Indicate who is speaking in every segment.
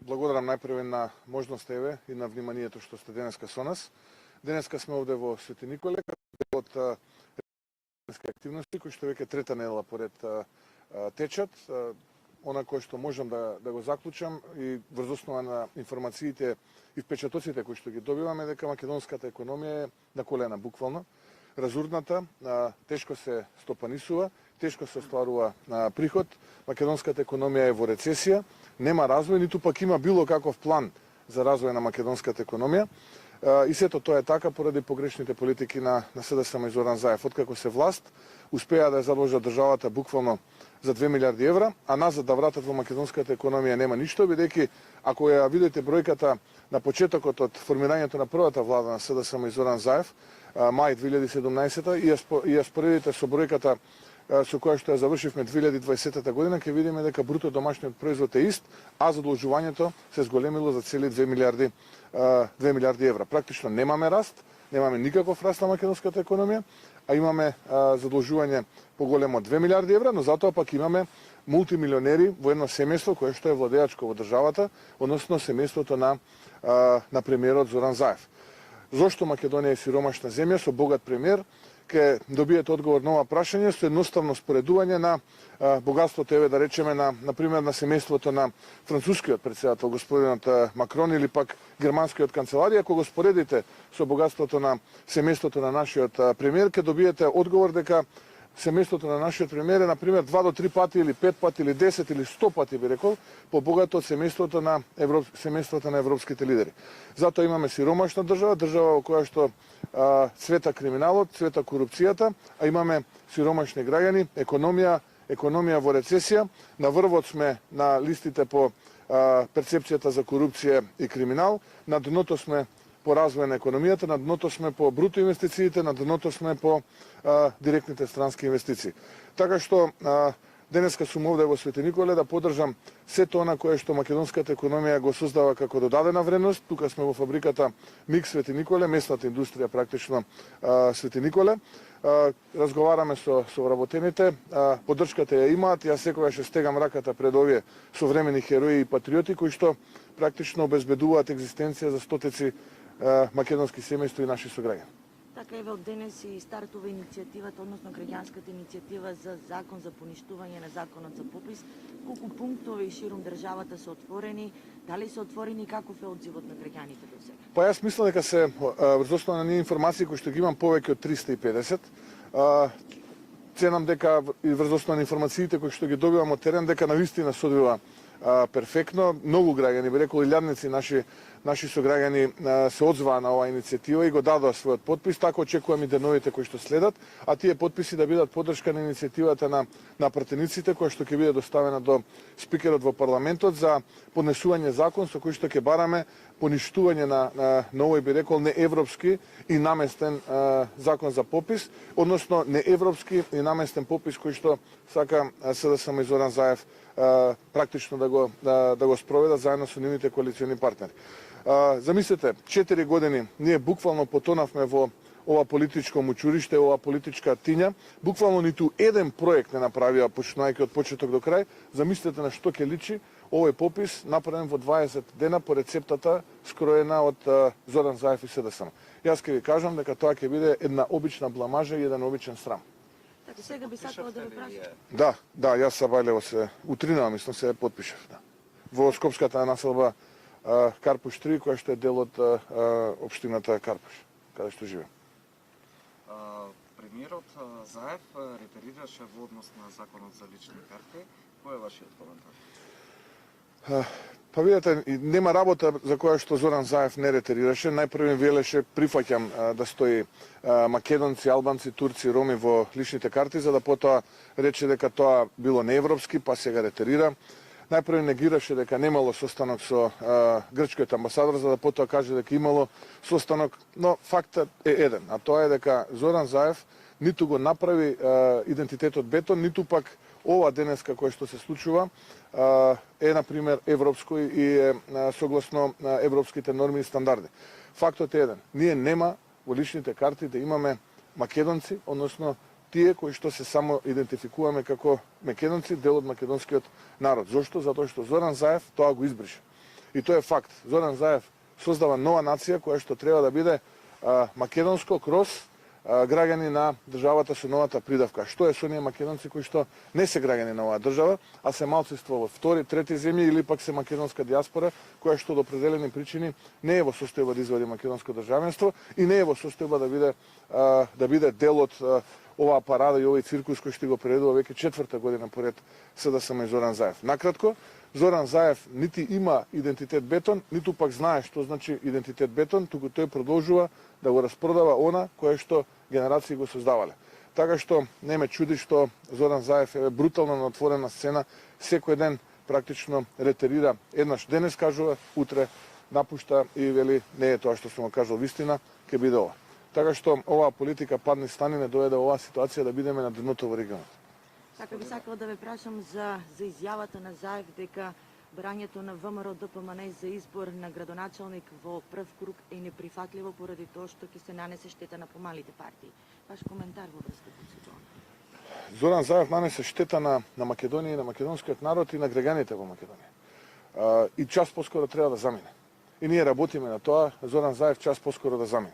Speaker 1: благодарам најпрве на можноста еве и на вниманието што сте денеска со нас. Денеска сме овде во Свети Николе, како од денеска активности кои што веќе трета недела поред течат. Она кое што можам да го заклучам и врз основа на информациите и впечатоците кои што ги добиваме, дека македонската економија е на колена буквално, разурната, тешко се стопанисува, тешко се остварува приход, македонската економија е во рецесија, нема развој, ниту пак има било каков план за развој на македонската економија. И сето тоа е така поради погрешните политики на СДСМ и Зоран Заев. Откако се власт, успеа да ја заложат државата буквално за 2 милиарди евра, а назад да вратат во македонската економија нема ништо, бидејќи ако ја видите бројката на почетокот од формирањето на првата влада на СДСМ и Зоран Заев, мај 2017 и ја споредите со бројката со која што ја завршивме 2020 година, ќе видиме дека бруто домашниот производ е ист, а задолжувањето се зголемило за цели 2 милиарди евра. Практично немаме раст, немаме никаков раст на македонската економија, а имаме задолжување поголемо од 2 милиарди евра, но затоа пак имаме мултимилионери во едно семејство кое што е владеачко во државата, односно семејството на премиерот Зоран Заев. Зошто Македонија е сиромашна земја со богат премиер? Ке добиете одговор на ова прашање со едноставно споредување на богатството, еве да речеме на пример на семејството на францускиот претседател господинот Макрон или пак германскиот канцелар. Ако го споредите со богатството на семејството на нашиот премиер, ке добиете одговор дека семејството на нашиот премиер е, например, 2 до 3 пати или 5 пати или 10 или 100 пати, би рекол, побогато од семејството на европските лидери. Затоа имаме сиромашна држава, држава во која што цвета криминалот, цвета корупцијата, а имаме сиромашни граѓани, економија во рецесија. На врвот сме на листите по перцепцијата за корупција и криминал, на дното сме по развој на економијата, на дното сме по бруто инвестициите, на дното сме по директните странски инвестиции. Така што денеска сум овде во Свети Николе да поддржам сето она кое што македонската економија го создава како додадена вредност. Тука сме во фабриката МИК Свети Николе, местната индустрија практично Свети Николе. Разговараме со вработените, поддршката ја имаат, јас секогаш стегам раката пред овие современи херои и патриоти кои што практично обезбедуваат екзистенција за стотици македонски семејства и наши сограѓани.
Speaker 2: Така еве од денес и стартува иницијативата, односно граѓанската иницијатива за закон за поништување на законот за попис. Колку пунктови ширум државата се отворени, дали се отворени и каков е одзивот на граѓаните до сега?
Speaker 1: Па јас мислам дека се врз основа на ние информации кои што ги имам повеќе од 350. Ценам дека и врз основа на информациите кои што ги добивам од терен дека навистина се одвива перфектно. Многу граѓани, би рекол илјадници наши сограѓани се одзваа на оваа иницијатива и го дадоа својот подпис. Така очекувам и деновите кои што следат, а тие подписи да бидат поддршка на иницијативата на пратениците која што ќе биде доставена до спикерот во парламентот за поднесување закон со кој што ќе бараме поништување на овој, би рекол, неевропски и наместен закон за попис, односно неевропски и наместен попис кој што сака СДСМ и Зоран Заев практично да го спроведат заедно со нивните коалициони партнери. Замислете, 4 години ние буквално потонавме во ова политичко мучуриште, ова политичка тиња. Буквално ниту еден проект не направија, почнувајќи од почеток до крај. Замислете на што ќе личи овој попис направен во 20 дена по рецептата скроена од Зоран Заев и СДСМ. Јас ќе ви кажам дека тоа ќе биде една обична бламажа и еден обичен срам.
Speaker 2: Така сега би сакала да ве прашам.
Speaker 1: Да, јас Сабајлево се утринава, мислам се подпишав. Да. Во Скопската населба Карпуш 3, која што е дел од општината Карпуш, каде што живеам.
Speaker 3: Премиерот Заев ретерираше во однос на законот за лични карти. Кој е вашиот коментар?
Speaker 1: Па видете, нема работа за која што Зоран Заев не ретерираше. Најпрво велеше прифаќам да стои македонци, албанци, турци, роми во личните карти, за да потоа рече дека тоа било неевропски, па сега ретерира. Најпрво негираше дека немало состанок со грчкиот амбасадор, за да потоа каже дека имало состанок, но фактот е еден, а тоа е дека Зоран Заев ниту го направи идентитетот бетон, ниту пак ова денеска кое што се случува е, например, европско и е согласно европските норми и стандарди. Фактот е еден. Ние нема во личните карти да имаме македонци, односно тие кои што се само идентификуваме како македонци, дел од македонскиот народ. Зошто? Затоа што Зоран Заев тоа го избрише. И тоа е факт. Зоран Заев создава нова нација која што треба да биде македонско кроз граѓани на државата со новата придавка. Што е со оние македонци кои што не се граѓани на оваа држава, а се малцинство во втори, трети земји или пак се македонска диаспора, која што до определени причини не е во состојба да извади македонско државенство и не е во состојба да биде дел од оваа парада и овој циркус кој што го приредува веќе 4-та година поред СДСМ и Зоран Заев. Накратко, Зоран Заев нити има идентитет бетон, ниту пак знае што значи идентитет бетон, туку тој продолжува да го распродава она кое што генерации го создавале. Така што не ме чуди што Зоран Заев е брутално на отворена сцена, секој ден практично ретерира, еднаш денес кажува, утре напушта и вели не е тоа што сум го кажал вистина, ќе биде ова. Така што оваа политика падни стани не дојде до оваа ситуација да бидеме на дното во регионот.
Speaker 2: Така би сакала да ве прашам за изјавата на Заев дека барањето на ВМРО ДПМН за избор на градоначалник во прв круг е неприфатливо поради тоа што ќе се нанесе штета на помалите партии. Ваш коментар во врска со тоа?
Speaker 1: Зоран Заев нанесе штета на Македонија и на македонскиот народ и на граѓаните во Македонија. И час поскоро треба да замине. И ние работиме на тоа Зоран Заев час поскоро да замине.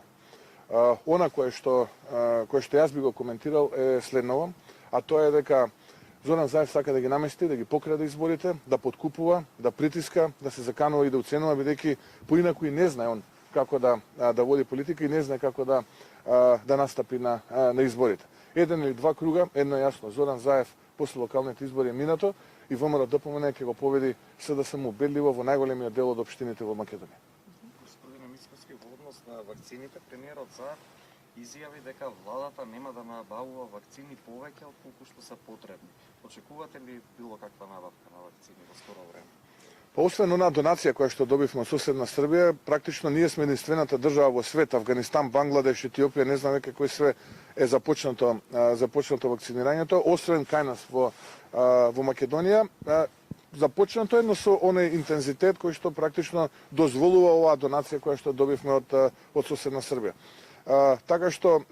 Speaker 1: Она кое што јас би го коментирал е следново, а тоа е дека Зоран Заев сака да ги намести, да ги покраде изборите, да подкупува, да притиска, да се заканува и да уценува, бидејќи поинаку и не знае он како да води политика и не знае како да настапи на изборите. Еден или два круга, едно е јасно, Зоран Заев после локалните избори е минато и ВМРО ДПМН ќе го победи СДСМ убедливо во најголемиот дел од општините во Македонија.
Speaker 3: Господине Мицкоски, во однос на вакцините, премиерот Заев изјави дека владата нема да набавува вакцини повеќе од колку што се потребни. Очекувате ли било каква набавка на вакцини во скоро време?
Speaker 1: Па освен онаа донација која што добивме од соседна Србија, практично ние сме единствената држава во свет, Афганистан, Бангладеш, Етиопија, не знам веќе кој све е започнато вакцинирањето, освен кај нас во Македонија. Започнато едно со оној интензитет кој што практично дозволува оваа донација која што добивме од соседна Србија. Така што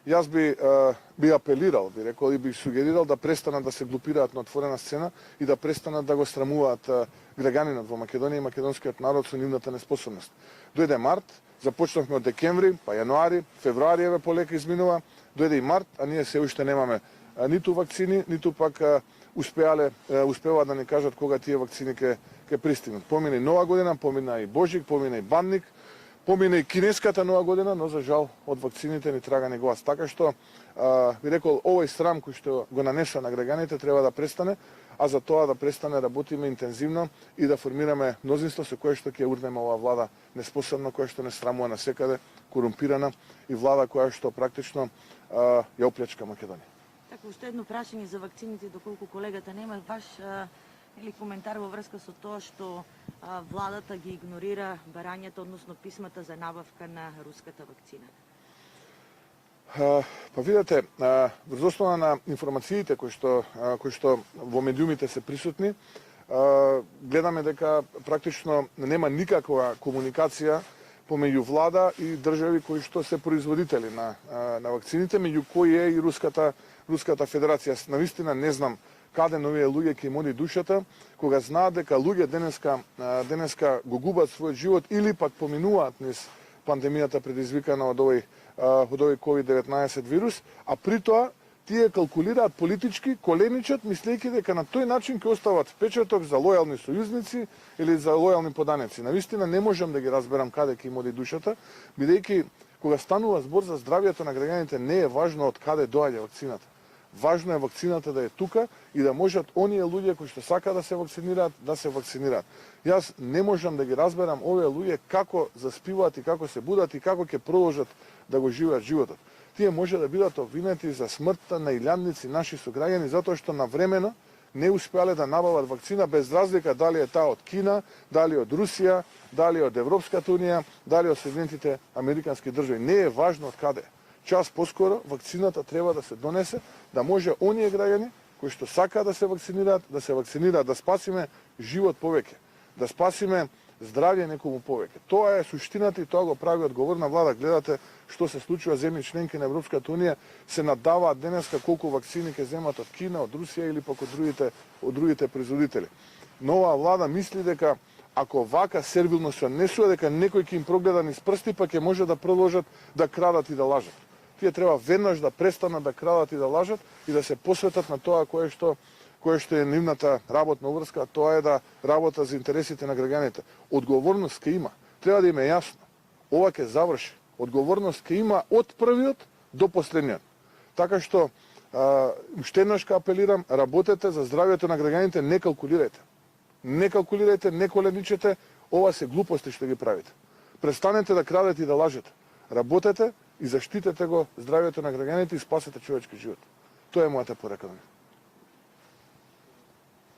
Speaker 1: јас би апелирал, би рекол и би сугерирал да престанат да се глупираат на отворена сцена и да престанат да го срамуваат граѓанинот во Македонија и македонскиот народ со нивната неспособност. Дојде март, започнавме од декември, па јануари, февруари еве полека изминува, дојде и март, а ние се уште немаме ниту вакцини, ниту пак успева да ни кажат кога тие вакцини ќе пристигнат. Помина и Нова година, помина и Божик, помина и Банник, помина и кинеската Нова година, но за жал од вакцините ни трага неговац. Така што би рекол овој срам кој што го нанеса на граѓаните треба да престане, а за тоа да престане работиме интензивно и да формираме мнозинство со кое што ќе урнеме оваа влада неспособна, која што не срамува насекаде, корумпирана и влада која што практично ја оплячка Македонија.
Speaker 2: Така, уште едно прашање за вакцините, доколку колегата нема ваш коментар во врска со тоа што владата ги игнорира барањето, односно писмата за набавка на руската вакцина.
Speaker 1: Па видете, врз основа на информациите кои што во медиумите се присутни, гледаме дека практично нема никаква комуникација помеѓу влада и држави кои што се производители на вакцините, меѓу кои е и Руската федерација. Навистина не знам каде овие луѓе ќе им оди душата, кога знаат дека луѓе денеска го губат својот живот или пак поминуваат низ пандемијата предизвикана од овој COVID-19 вирус, а при тоа тие калкулираат политички, коленичат, мислејќи дека на тој начин ќе остават впечаток за лојални сојузници или за лојални поданици. Навистина не можам да ги разберам каде ќе им оди душата, бидејќи кога станува збор за здравјето на граѓаните не е важно од каде доаѓа вакцината. Важно е вакцината да е тука и да можат оние луѓе кои што сакаат да се вакцинираат. Јас не можам да ги разберам овие луѓе како заспиваат и како се будат и како ќе продолжат да го живеат животот. Тие може да бидат обвинети за смртта на илјадници наши сограѓани затоа што навремено не успеале да набават вакцина без разлика дали е таа од Кина, дали од Русија, дали од Европската унија, дали од Соединетите Американски држави. Не е важно од каде. Час поскоро вакцината треба да се донесе, да може оние граѓани кои што сакаат да се вакцинираат, да спасиме живот повеќе, да спасиме здравје некому повеќе. Тоа е суштината и тоа го прави одговорна влада. Гледате што се случува, земји членки на Европската унија се надаваат денеска колку вакцини ќе земат од Кина, од Русија или пак од другите производители. Но оваа влада мисли дека ако вака сервилно се однесува дека некој ќе им прогледа низ прсти, па ќе може да продолжат да крадат и да лажат. Тие треба веднаш да престанат да крадат и да лажат и да се посветат на тоа кое што е нивната работна врска, тоа е да работа за интересите на граѓаните. Одговорност ќе има. Треба да им е јасно. Ова ќе заврши. Одговорност ќе има од првиот до последниот. Така што уште еднаш ка апелирам, работете за здравјето на граѓаните, не калкулирајте. Не калкулирајте, не коленичете, ова се глупости што ги правите. Престанете да крадете и да лажете. Работете и заштитете го здравјето на граѓаните и спасете човечки живот. Тоа е мојата порека.